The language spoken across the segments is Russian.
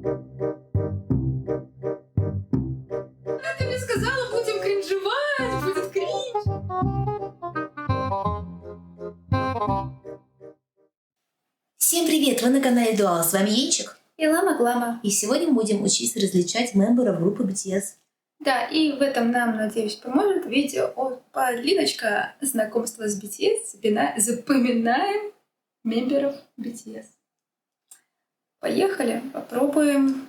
Ты мне сказала, будем кринжевать, будет кринж. Всем привет! Вы на канале Дуал. С вами Енчик. И Лама Глама. И сегодня мы будем учиться различать мемберов группы BTS. Да, и в этом нам, надеюсь, поможет видео от Полиночка знакомства с BTS. Запоминаем мемберов BTS. Поехали, попробуем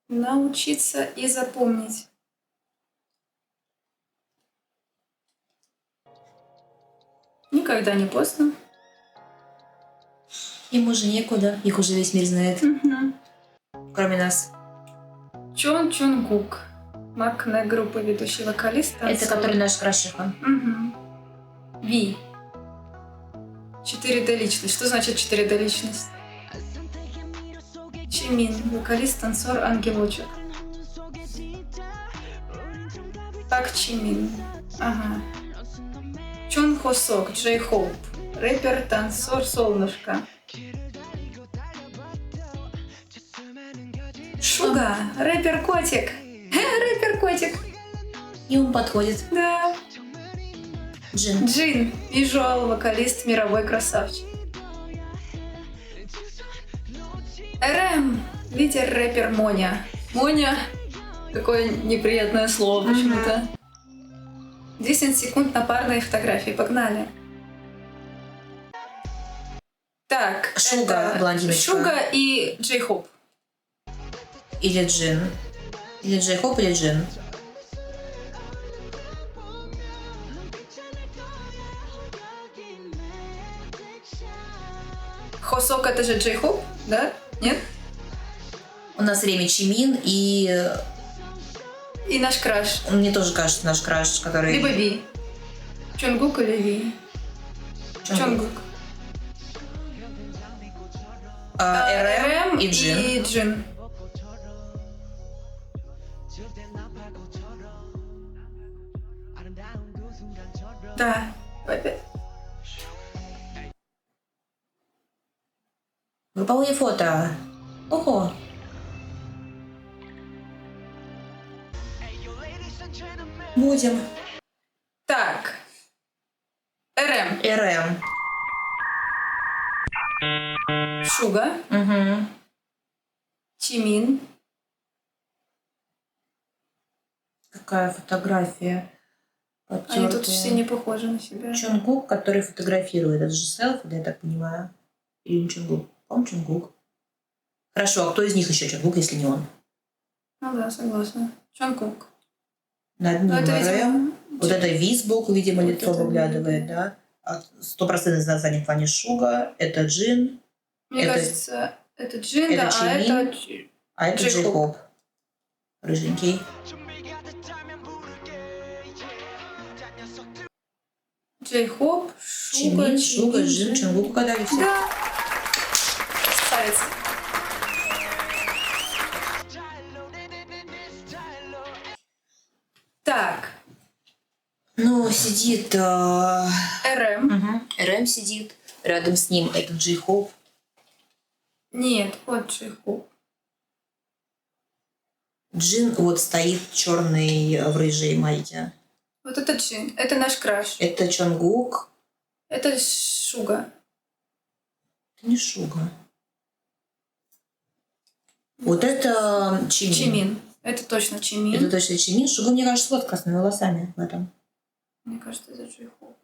научиться и запомнить. Никогда не поздно. Им уже некуда, их уже весь мир знает, кроме нас. Чон Чонгук, макна группы ведущий вокалист. Это который наш крашиха. Ви. 4D личность. Что значит 4D личность? Чимин, вокалист, танцор, ангелочек. Пак Чимин. Ага. Чон Хосок, Джей Хоуп. Рэпер, танцор, солнышко. Шуга, рэпер-котик. Рэпер-котик. И он подходит. Да. Джин. Джин, визуал, вокалист, мировой красавчик. РМ, лидер, рэпер Моня. Моня, какое неприятное слово почему-то. 10 секунд на парные фотографии, погнали. Так, Шуга, это блондиночка. Шуга и Джей Хоуп. Или Джин. Или Джей Хоуп, или Джин. Хосок это же Джей Хоуп, да? Нет? У нас время Чимин и И наш краш. мне тоже кажется наш краш, который... Либо Ви. Чонгук или Ви? Чонгук. РМ и Джин. И Джин. Да. Опять. Групповые фото. Ого. Будем. Так. РМ. РМ. Шуга. Угу. Чимин. Какая фотография. Они тут все не похожи на себя. Чонгук, который фотографирует. Это же селфи, да, я так понимаю. Или не Чонгук? По-моему, Чонгук. Хорошо, а кто из них еще Чонгук, если не он? Ну да, согласна. Чонгук. Над ним это, РМ. Вот это Ви сбоку, видимо, Вот лицо это выглядывает, да? 100% на заднем плане Шуга. Это Джин. Мне Это- кажется, это Джин, это да, а Чимин. это... А это Джей Джей Хоуп. Хоуп. Рыженький. Джей Хоуп, Шуга, Чимин, Шуга, Джин, Чонгук. Угадали все. Да. Красавец. Так, Ну, сидит... РМ. РМ сидит. Рядом с ним этот Джей Хоуп. Нет, вот Джей Хоуп. Джин вот стоит черный в рыжей майке. Вот это Джин, это наш краш. Это Чонгук. Это Шуга. Это не Шуга. Вот это Чимин. Чимин. Это точно Чимин. Это точно Чимин. Шуга, мне кажется, вот с красными волосами в этом. Мне кажется, это Джей Хоуп.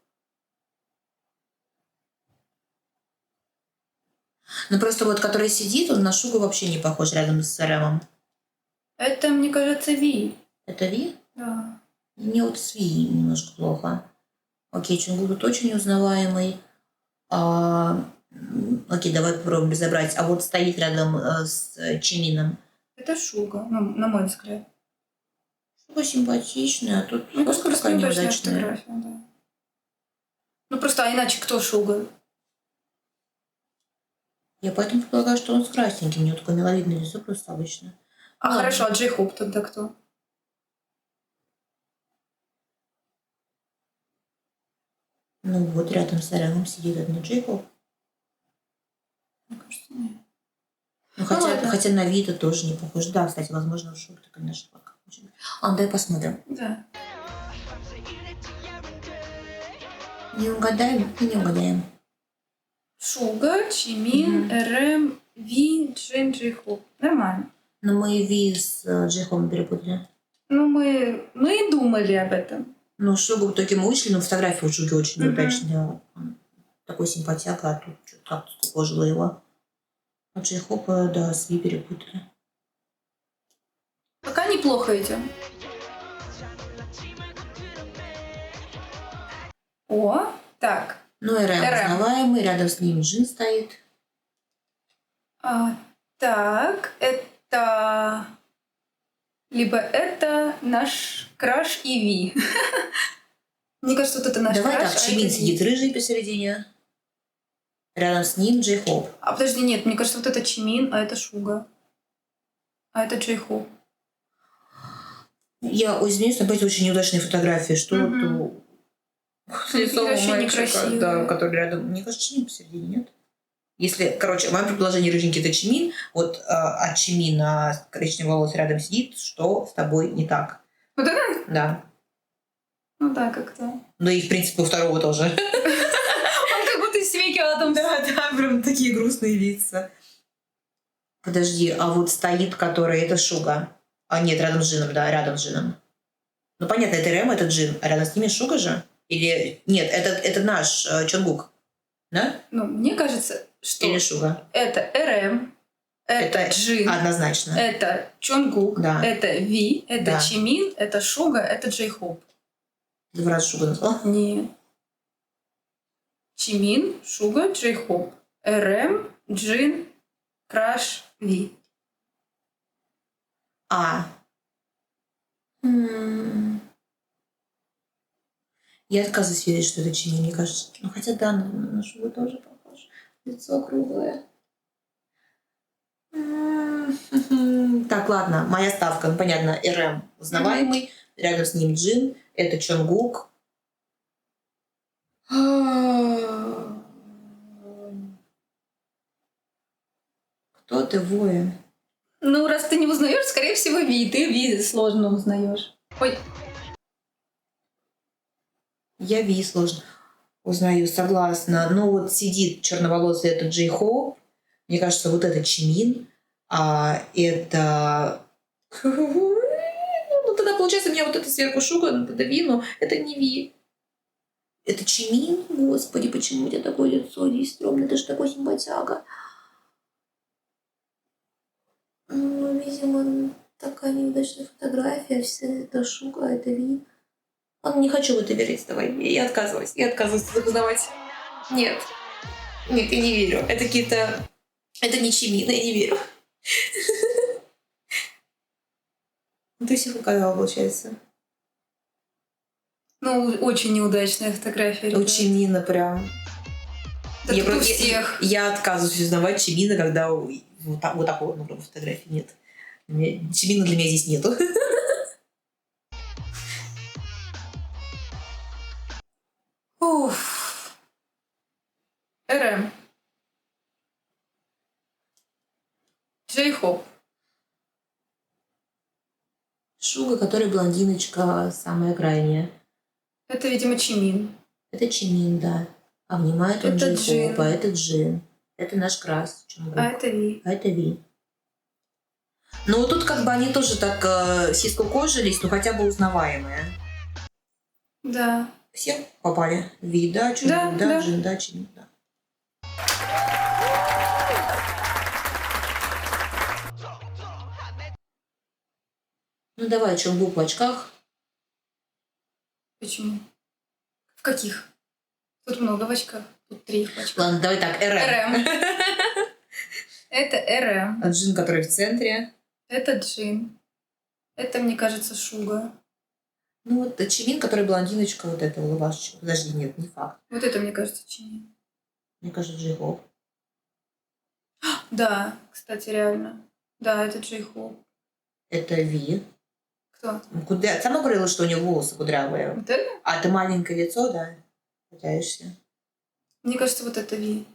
Ну просто вот, который сидит, он на Шугу вообще не похож рядом с РМом. Это, мне кажется, Ви. Это Ви? Да. Мне вот с Ви немножко плохо. Окей, Чонгук тут очень узнаваемый. Окей, давай попробуем разобрать. А вот стоит рядом с Чимином. Это Шуга, ну, на мой взгляд. Шуга симпатичная, а тут Мне кажется, такая просто неудачная неудачная. фотография, да. Ну просто, а иначе кто Шуга? Я поэтому предполагаю, что он с красненьким. У него такое миловидное лицо просто обычно. А Ладно. хорошо, а Джей Хоуп тогда кто? Ну вот рядом с Рэмом сидит один Джей Хоуп. Мне кажется, нет. Ну, ладно. хотя на вид это тоже не похоже. Да, кстати, возможно, шуб такая наша шапка. Давай посмотрим. Да. Не угадаем и не угадаем. Шуга, Чимин, РМ, Ви, Джин, Джейхоп. Нормально. Но мы Ви с Джейхом перепутали. Ну, мы и думали об этом. Ну, Шугу в итоге мы вышли, но фотография у Шуги очень Мгм. неудачная. Он такой симпатяга, а тут что-то как-то сложило его. А Джейхопа, да, с Ви перепутали. Пока неплохо идем. О, так. Ну, РМ узнаваемый, рядом с ним Джин стоит. Так, это... Либо это наш краш и Ви. Мне кажется, вот это наш Давай краш. так, а Чимин это сидит Ви. рыжий посередине. Рядом с ним Джейхоп. А подожди, нет, мне кажется, вот это Чимин, а это Шуга. А это Джейхоп. Я извиняюсь, но это очень неудачные фотографии. Что Мгм. с лицом Вообще мальчика, некрасивые. да, который рядом. Мне кажется, Чимин посередине, нет? Если, короче, мое предположение, рыженький, это Чимин, вот от Чимина с коричневым волос рядом сидит, что с тобой не так? Вот это? Да. Ну да, как-то. Ну и, в принципе, у второго тоже. Он как будто из семейки Адамс. Да, прям такие грустные лица. Подожди, а вот стоит, который, это Шуга. А нет, рядом с Джином, да, рядом с Джином. Ну, понятно, это РМ, это Джин, а рядом с ними Шуга же? Или нет, это наш Чонгук, да? Ну, мне кажется, что Или Шуга? это РМ, это Джин, Однозначно. это Чонгук, Да. это Ви, это Да. Чимин, это Шуга, это Джейхоп. Ты в раз Шуга назвал? Не. Чимин, Шуга, Джейхоп. РМ, Джин, Краш, Ви. Я отказываюсь верить, что это Чимин, мне кажется. Ну, хотя да, на Шугу тоже похож. Лицо круглое. Так, ладно, моя ставка. Ну, понятно, РМ узнаваемый. Рядом с ним Джин. Это Чонгук. Кто ты, воин? Ну, раз ты не узнаешь, скорее всего, Ви. Ты Ви сложно узнаешь. Ой, Я Ви сложно узнаю, согласна. Но вот сидит черноволосый, это Джей Хоуп. Мне кажется, вот это Чимин. А это... Ну, тогда, получается, у меня вот это сверху Шуга, это Ви, но это не Ви. Это Чимин? Господи, почему у тебя такое лицо здесь стрёмное? Ты же такой симпатяга. Ну, видимо, такая неудачная фотография. Все это Шуга, это Ви. Ладно, не хочу в это верить, давай. Я отказываюсь. Я отказываюсь это узнавать. Нет. Нет, я не верю. Это какие-то... Это не Чимин, я не верю. Ну, ты всех угадала, получается. ну, очень неудачная фотография. У ребят. Чимина прям... Да Я тут у просто- всех. Я отказываюсь узнавать Чимина, когда вот такого ну, фотографии нет. Чимина для меня здесь нету. Уф. РМ. Джейхоп. Шуга, которая блондиночка, самая крайняя. Это, видимо, Чимин. Это Чимин, да. Обнимает он Это Джейхопа, Джин. это Джин. Это наш Крас. Чонгук. А это Ви. А это Ви. Ну, вот тут как бы они тоже так сискокожились, но хотя бы узнаваемые. Да. Все попали. Ви, да, Чонгук, Да, да. Джин, да, Чимин, да. Ну, давай, Чонгук в очках. Почему? В каких? Тут много в очках. Тут 3 в очках. Ладно, давай так, РМ. Это РМ. А Джин, который в центре. Это Джин. Это, мне кажется, Шуга. Ну, вот Чимин, который блондиночка, вот эта улыбашечка. Подожди, нет, не факт. Вот это, мне кажется, Чимин. Мне кажется, Джейхоп. Да, кстати, реально. Да, это Джейхоп. Это Ви. Кто? Куда... Сама говорила, что у него волосы кудрявые. Вот это? А ты маленькое лицо, да? Пытаешься. Мне кажется, вот это Ви.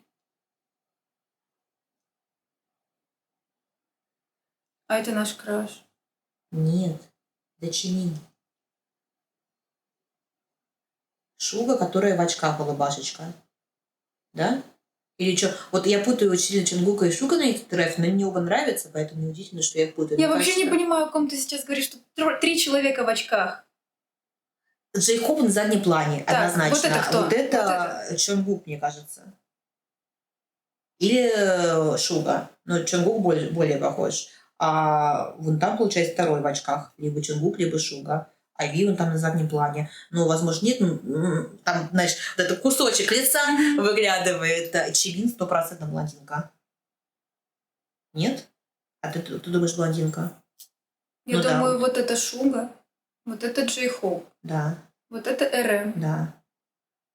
А это наш краш. Нет, это Чимин. Шуга, которая в очках, улыбашечка. Да? Или что? Вот я путаю очень сильно Чонгука и Шуга на этих фотографиях, но мне оба нравятся, поэтому неудивительно, что я их путаю. Я Мне вообще не кажется, понимаю, о ком ты сейчас говоришь, что 3 человека в очках. Джей Хоп на заднем плане, Так, однозначно. вот это кто? Вот это Чонгук, мне кажется. Или Шуга. Но Чонгук более похож. А вон там, получается, второй в очках. Либо Чонгук, либо Шуга. А Ви он там на заднем плане. Ну, возможно, нет. Ну, там, знаешь, вот этот кусочек лица выглядывает. Чивин 100% блондинка. Нет? А ты думаешь, блондинка? Я Ну да. думаю, вот это Шуга, вот это Джей Хоуп, Да, вот это РМ. да.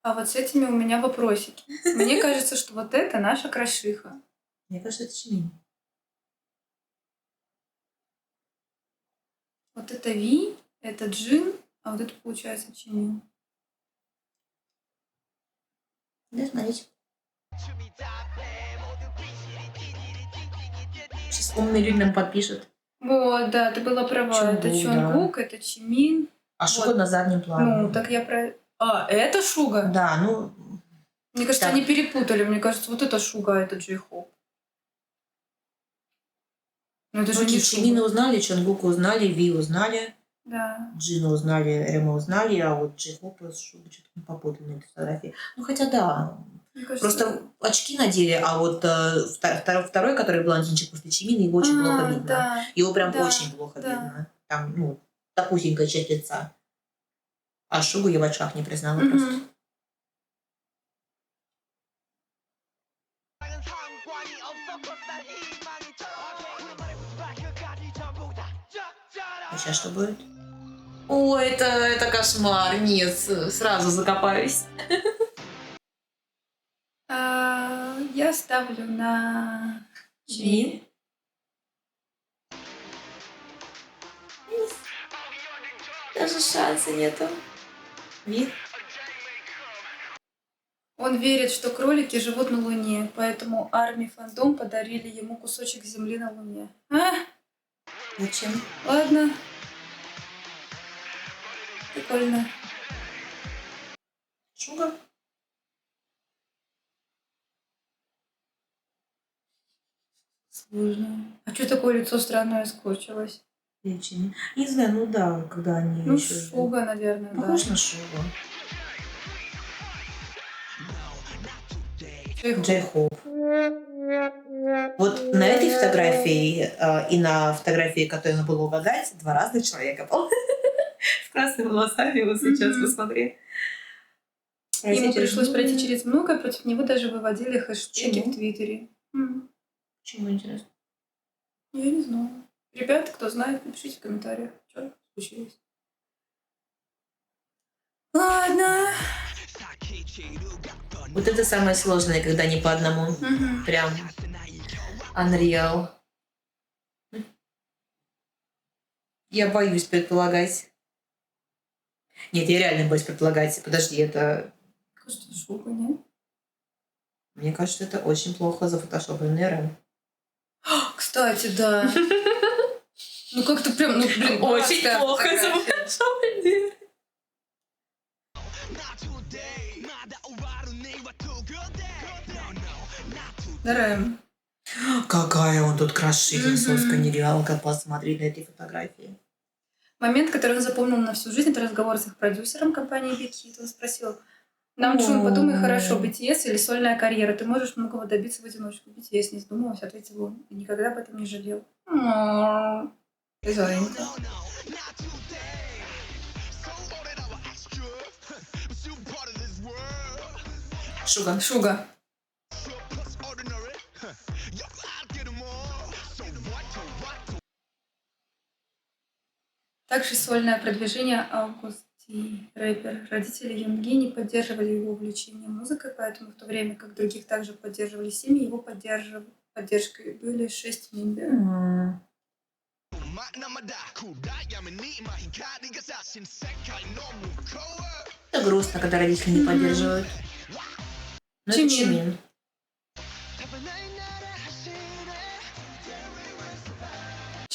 А вот с этими у меня вопросики. Мне кажется, что вот это наша крашиха. Мне кажется, это Чивин. Вот это Ви, это Джин, а вот это получается Чимин. Да, смотрите. Сейчас умный люди нам подпишет. Вот, да, ты была права. Это Чонгук, Чонгук, это Чимин. А Шуга Вот. на заднем плане. Ну, так я про... А, это Шуга? Да, ну... Мне кажется, Так. они перепутали. Мне кажется, вот это Шуга, а это Джей Хоуп. Ну, это же Окей, не Чимина Шуга. узнали, Чонгука узнали, Ви узнали, Да. Джина узнали, Рема узнали, а вот Джей Хопа с Шугой что-то попутали на этой фотографии. Ну, хотя да, Мне кажется, просто очки надели, а вот второй, который блондинчик после Чимины, его очень плохо видно. Да. Его прям да, очень плохо да. видно. Там, ну, такусенькая часть лица. А Шугу я в очках не признала Мгм. просто. А сейчас что будет? Ой, это кошмар. Нет, сразу закопаюсь. Я ставлю на Чимин? Даже шанса нету. Ви? Он верит, что кролики живут на Луне, поэтому армии фандом подарили ему кусочек земли на Луне. Зачем? Ладно. Прикольно. Шуга? Сложно. А что такое лицо странное скорчилось? Печень. Не знаю, ну да, когда они Ну, еще... Шуга, наверное, да. Похож на Шугу. Джей Хоуп. Вот на этой фотографии и на фотографии, которую надо было угадать, два разных человека. С красными волосами, вот сейчас посмотри. Ему пришлось пройти через многое, против него даже выводили хэштеги Почему? в Твиттере. Почему интересно? Я не знаю. Ребята, кто знает, напишите в комментариях, что случилось. Ладно. Вот это самое сложное, когда не по одному. Прям unreal. Я боюсь предполагать. Нет, я реально боюсь предполагать. Подожди, это... Кажется, Шуга, нет? Мне кажется, это очень плохо зафотошопленный РМ. Кстати, да. Ну как-то прям, ну блин, Очень дурацкая плохо фотография. зафотошопленный. РМ. Какая он тут красивая, соска нереалка. Посмотри на этой фотографии. Момент, который он запомнил на всю жизнь, это разговор с их продюсером компании Big Hit. Он спросил: Намджун, подумай хорошо, BTS или сольная карьера? Ты можешь многого добиться в одиночку. BTS, не задумываясь, ответил он. И никогда об этом не жалел. Жаленько. Шуга. Шуга. Также сольное продвижение Августи, рэпер. Родители Юнги не поддерживали его увлечение музыкой, поэтому в то время как других также поддерживали семьи, его поддержкой были 6 мемберов. Это грустно, когда родители не поддерживают. Но это Чимин.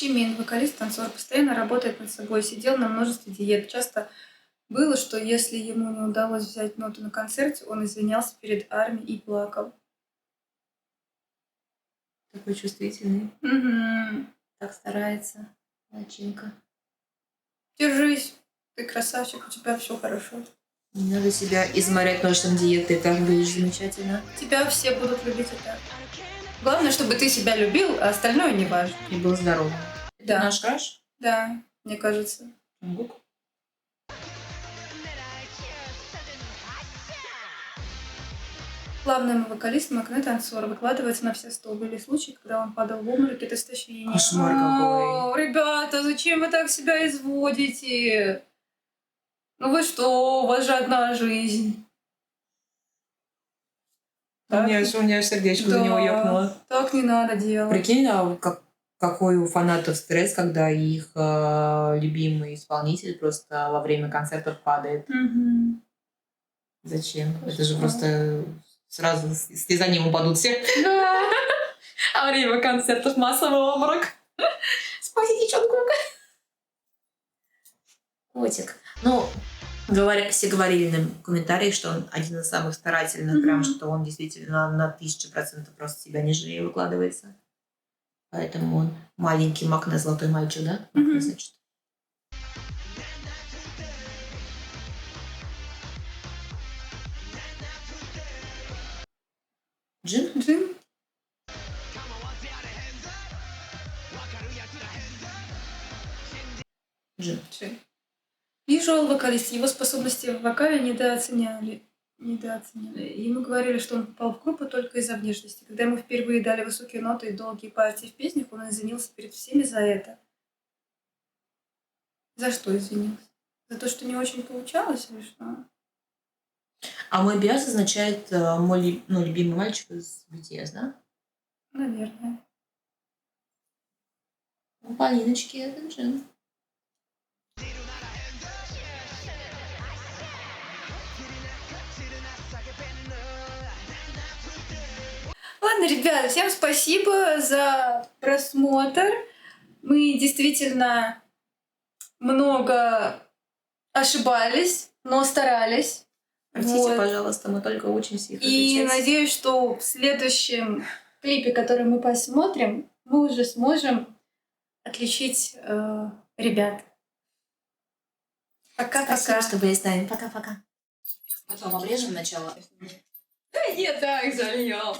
Чимин, вокалист, танцор, постоянно работает над собой, сидел на множестве диет. Часто было, что если ему не удалось взять ноту на концерте, он извинялся перед армией и плакал. Такой чувствительный. Мгм. Так старается. Начинка. Держись, ты красавчик, у тебя все хорошо. Не надо себя изморять ночным диетой, так будешь замечательно. Тебя все будут любить и так. Главное, чтобы ты себя любил, а остальное не важно. И был здоров. Да. Это наш краш? Да, мне кажется. Джангук? Главным вокалистом Акне танцор выкладывается на все 100. Были случаи, когда он падал в обморок от истощения. Кошмар какой. Ребята, зачем вы так себя изводите? Ну вы что, у вас же одна жизнь. У меня аж сердечко за него ёкнуло. Так не надо делать. Прикинь, какой у фанатов стресс, когда их любимый исполнитель просто во время концертов падает. Мгм. Зачем? Кошмар. Это же просто сразу слезанием упадут все. Да. А во время концертов массовый обморок. Спасите Джангука. Котик. Ну, все говорили нам в комментариях, что он один из самых старательных, Мгм. прям, что он действительно на 1000% просто себя не жалея выкладывается. Поэтому он маленький Макне, золотой мальчик, да? Макне, Мгм. значит. Джин? Джин? Джин. Джин. Visual вокалист. Его способности в вокале недооценяли. Ему говорили, что он попал в группу только из-за внешности. Когда ему впервые дали высокие ноты и долгие партии в песнях, он извинился перед всеми за это. За что извинился? За то, что не очень получалось или что? А мой биас означает мой любимый мальчик из BTS, да? Наверное. У Полиночки это Джин. Ладно, ребята, всем спасибо за просмотр. Мы действительно много ошибались, но старались. Простите, Вот. пожалуйста, мы только учимся их И различать. надеюсь, что в следующем клипе, который мы посмотрим, мы уже сможем отличить ребят. Пока-пока. Спасибо, что были с нами. Пока-пока. Потом обрежем начало. Да нет, так зальем.